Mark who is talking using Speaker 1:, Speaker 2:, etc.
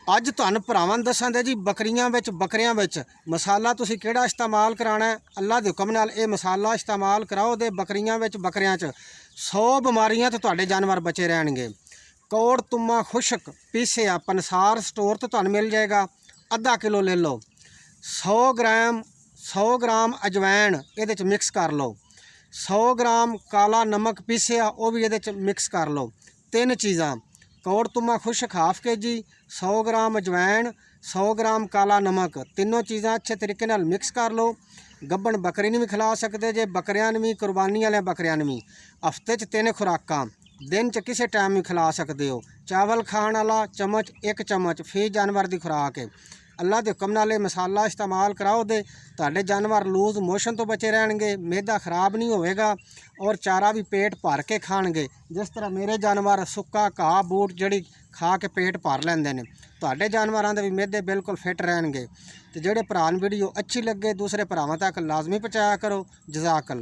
Speaker 1: ਅੱਜ ਤੁਹਾਨੂੰ ਭਰਾਵਾਂ ਨੂੰ ਦੱਸਾਂਦੇ ਜੀ ਬੱਕਰਿਆਂ ਵਿੱਚ ਮਸਾਲਾ ਤੁਸੀਂ ਕਿਹੜਾ ਇਸਤੇਮਾਲ ਕਰਾਣਾ ਹੈ। ਅੱਲਾ ਦੇ ਹੁਕਮ ਨਾਲ ਇਹ ਮਸਾਲਾ ਇਸਤੇਮਾਲ ਕਰਾਓ ਤੇ ਬੱਕਰਿਆਂ 'ਚ 100 ਬਿਮਾਰੀਆਂ ਤੋਂ ਤੁਹਾਡੇ ਜਾਨਵਰ ਬਚੇ ਰਹਿਣਗੇ। ਕੌੜ ਤੁੰਮਾ ਖੁਸ਼ਕ ਪੀਸਿਆ ਪੰਸਾਰ ਸਟੋਰ ਤੋਂ ਤੁਹਾਨੂੰ ਮਿਲ ਜਾਏਗਾ, ਅੱਧਾ ਕਿਲੋ ਲੈ ਲਓ। 100 ਗ੍ਰਾਮ ਅਜਵਾਇਣ ਇਹਦੇ 'ਚ ਮਿਕਸ ਕਰ ਲਓ। 100 ਗ੍ਰਾਮ ਕਾਲਾ ਨਮਕ ਪੀਸਿਆ ਉਹ ਵੀ ਇਹਦੇ 'ਚ ਮਿਕਸ ਕਰ ਲਓ। 3 ਚੀਜ਼ਾਂ कौड़ तुम्मा खुशक हाफ के जी, 100 ग्राम अजवैन, 100 ग्राम काला नमक, तीनों चीज़ां अच्छे तरीके नाल मिक्स कर लो। गब्बन बकरी ने भी खिला सकते जे, बकरियां ने भी, कुरबानी वाले बकरियां ने भी। हफ्ते 3 खुराकां दिन च किसी टाइम भी खिला सकते हो। चावल खाण वाला चम्मच 1 चम्मच फी जानवर की खुराक है। अल्लाह के हुक्म नाल मसाला इस्तेमाल कराओ दे तुहाडे जानवर लूज मोशन तो बचे रहणगे, मैदा खराब नहीं होएगा और चारा भी पेट भर के खाणगे। जिस तरह मेरे जानवर सुक्का घाह बूट जड़ी खा के पेट भर लैंदे ने, तुहाडे जानवरां दे भी मैदे बिल्कुल फिट रहणगे। ते जिहड़े भरा वीडियो अच्छी लगे दूसरे भरावां तक लाजमी पहुँचाया करो। जज़ाकल्लाह।